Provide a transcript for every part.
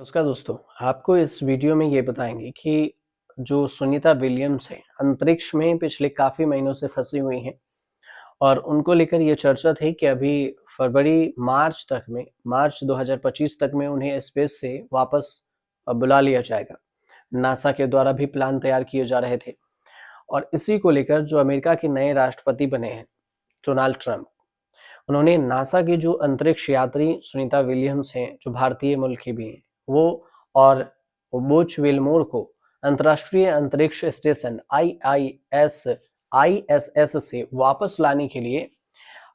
नमस्कार दोस्तों, आपको इस वीडियो में ये बताएंगे कि जो सुनीता विलियम्स हैं, अंतरिक्ष में पिछले काफ़ी महीनों से फंसी हुई हैं और उनको लेकर ये चर्चा थी कि अभी मार्च 2025 तक में उन्हें स्पेस से वापस बुला लिया जाएगा। नासा के द्वारा भी प्लान तैयार किए जा रहे थे और इसी को लेकर जो अमेरिका के नए राष्ट्रपति बने हैं, डोनाल्ड ट्रंप, उन्होंने नासा की जो अंतरिक्ष यात्री सुनीता विलियम्स हैं, जो भारतीय मूल की भी हैं, वो और बुच विल्मोर को अंतर्राष्ट्रीय अंतरिक्ष स्टेशन आईएसएस से वापस लाने के लिए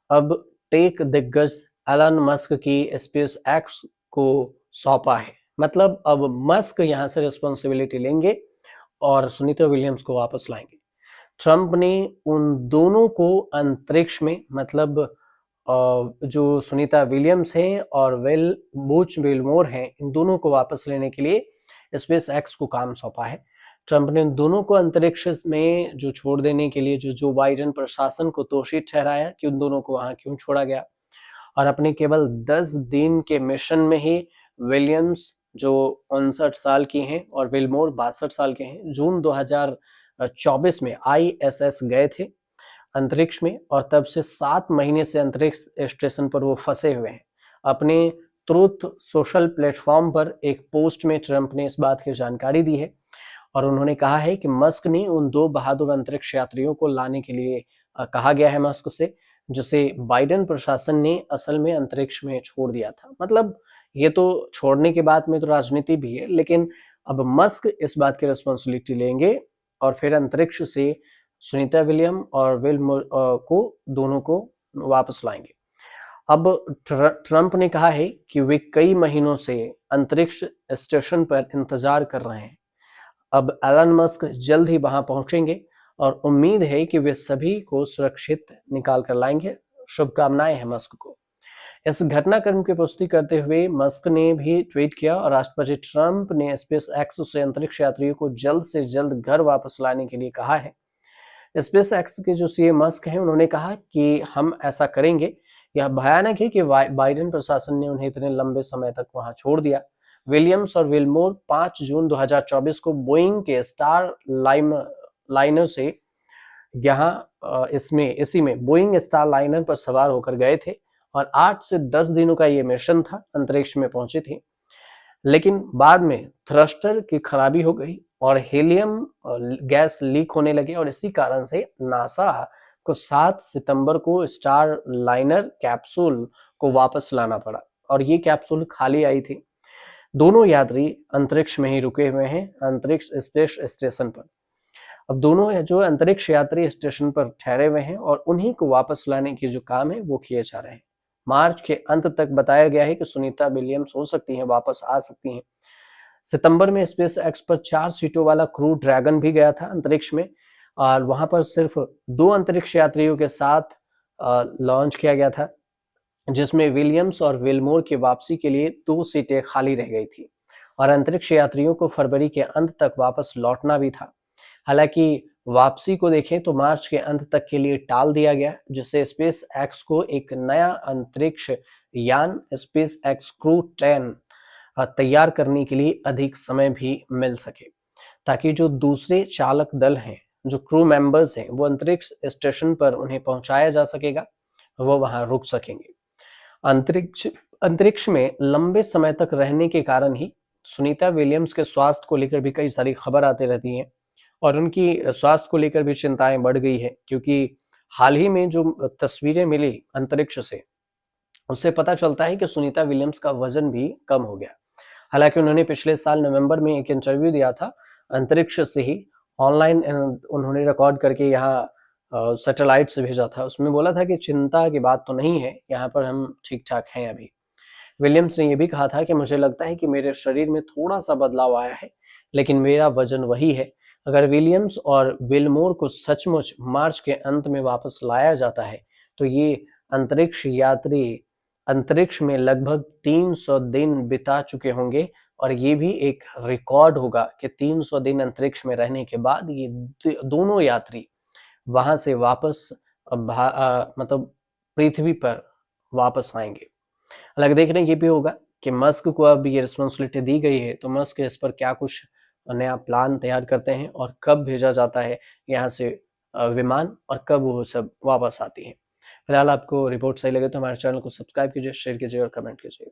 अब टेक दिग्गज एलन मस्क की स्पेस एक्स को सौंपा है। मतलब अब मस्क यहाँ से रिस्पॉन्सिबिलिटी लेंगे और सुनीता विलियम्स को वापस लाएंगे। ट्रंप ने उन दोनों को अंतरिक्ष में, मतलब जो सुनीता विलियम्स हैं और बूच विल्मोर हैं, इन दोनों को वापस लेने के लिए स्पेस एक्स को काम सौंपा है। ट्रंप ने दोनों को अंतरिक्ष में जो छोड़ देने के लिए जो बाइडेन प्रशासन को दोषी ठहराया कि उन दोनों को वहां क्यों छोड़ा गया, और अपने केवल 10 दिन के मिशन में ही विलियम्स जो 59 साल की हैं और विल्मोर 62 साल के हैं, जून 2024 में आईएसएस गए थे अंतरिक्ष में और तब से 7 महीने से अंतरिक्ष स्टेशन पर वो फंसे हुए हैं। अपने ट्रूथ सोशल प्लेटफॉर्म पर एक पोस्ट में ट्रंप ने इस बात की जानकारी दी है और उन्होंने कहा है कि मस्क ने उन दो बहादुर अंतरिक्ष यात्रियों को लाने के लिए कहा गया है मस्क से, जिसे बाइडेन प्रशासन ने असल में अंतरिक्ष में छोड़ दिया था। मतलब ये तो छोड़ने के बाद में तो राजनीति भी है, लेकिन अब मस्क इस बात की रिस्पॉन्सिबिलिटी लेंगे और फिर अंतरिक्ष से सुनीता विलियम और को दोनों को वापस लाएंगे। अब ट्रंप ने कहा है कि वे कई महीनों से अंतरिक्ष स्टेशन पर इंतजार कर रहे हैं। अब एलन मस्क जल्द ही वहां पहुंचेंगे और उम्मीद है कि वे सभी को सुरक्षित निकाल कर लाएंगे। शुभकामनाएं हैं मस्क को। इस घटनाक्रम की पुष्टि करते हुए मस्क ने भी ट्वीट किया और राष्ट्रपति ट्रंप ने स्पेस एक्स से अंतरिक्ष यात्रियों को जल्द से जल्द घर वापस लाने के लिए कहा है। स्पेस एक्स के जो सीए मस्क हैं, उन्होंने कहा कि हम ऐसा करेंगे। यह भयानक है कि बाइडेन प्रशासन ने उन्हें इतने लंबे समय तक वहां छोड़ दिया। विलियम्स और विल्मोर 5 जून 2024 को बोइंग के स्टार लाइनर से यहाँ इसी में बोइंग स्टार लाइनर पर सवार होकर गए थे और 8 से 10 दिनों का ये मिशन था। अंतरिक्ष में पहुंचे थे, लेकिन बाद में थ्रस्टर की खराबी हो गई और हीलियम गैस लीक होने लगे और इसी कारण से नासा को 7 सितंबर को स्टार लाइनर कैप्सूल को वापस लाना पड़ा और ये कैप्सूल खाली आई थी। दोनों यात्री अंतरिक्ष में ही रुके हुए हैं, अंतरिक्ष स्पेस स्टेशन पर। अब दोनों जो अंतरिक्ष यात्री स्टेशन पर ठहरे हुए हैं और उन्हीं को वापस लाने की जो काम है वो किए जा रहे हैं। मार्च के अंत तक बताया गया है कि सुनीता विलियम्स हो सकती हैं, वापस आ सकती हैं। सितंबर में स्पेस एक्स पर 4 सीटों वाला क्रू ड्रैगन भी गया था अंतरिक्ष में और वहां पर सिर्फ 2 अंतरिक्ष यात्रियों के साथ लॉन्च किया गया था, जिसमें विलियम्स और विल्मोर की वापसी के लिए 2 सीटें खाली रह गई थी और अंतरिक्ष यात्रियों को फरवरी के अंत तक वापस लौटना भी था। हालांकि वापसी को देखें तो मार्च के अंत तक के लिए टाल दिया गया, जिससे स्पेस एक्स को एक नया अंतरिक्ष यान स्पेस एक्स क्रू 10 तैयार करने के लिए अधिक समय भी मिल सके, ताकि जो दूसरे चालक दल हैं, जो क्रू मेंबर्स हैं, वो अंतरिक्ष स्टेशन पर उन्हें पहुंचाया जा सकेगा, वो वहां रुक सकेंगे। अंतरिक्ष अंतरिक्ष में लंबे समय तक रहने के कारण ही सुनीता विलियम्स के स्वास्थ्य को लेकर भी कई सारी खबर आती रहती हैं और उनकी स्वास्थ्य को लेकर भी चिंताएं बढ़ गई है, क्योंकि हाल ही में जो तस्वीरें मिली अंतरिक्ष से, उससे पता चलता है कि सुनीता विलियम्स का वजन भी कम हो गया। हालांकि उन्होंने पिछले साल नवंबर में एक इंटरव्यू दिया था अंतरिक्ष से ही, ऑनलाइन उन्होंने रिकॉर्ड करके यहाँ सैटेलाइट से भेजा था। उसमें बोला था कि चिंता की बात तो नहीं है, यहाँ पर हम ठीक ठाक हैं अभी। विलियम्स ने यह भी कहा था कि मुझे लगता है कि मेरे शरीर में थोड़ा सा बदलाव आया है, लेकिन मेरा वजन वही है। अगर विलियम्स और विल्मोर को सचमुच मार्च के अंत में वापस लाया जाता है तो ये अंतरिक्ष यात्री अंतरिक्ष में लगभग 300 दिन बिता चुके होंगे और ये भी एक रिकॉर्ड होगा कि 300 दिन अंतरिक्ष में रहने के बाद ये दोनों यात्री वहां से वापस मतलब पृथ्वी पर वापस आएंगे। हालांकि देखने ये भी होगा कि मस्क को अब ये रिस्पॉन्सिबिलिटी दी गई है, तो मस्क इस पर क्या कुछ नया प्लान तैयार करते हैं और कब भेजा जाता है यहाँ से विमान, और कब वो सब वापस आती है। फिलहाल आपको रिपोर्ट सही लगे तो हमारे चैनल को सब्सक्राइब कीजिए, शेयर कीजिए और कमेंट कीजिए।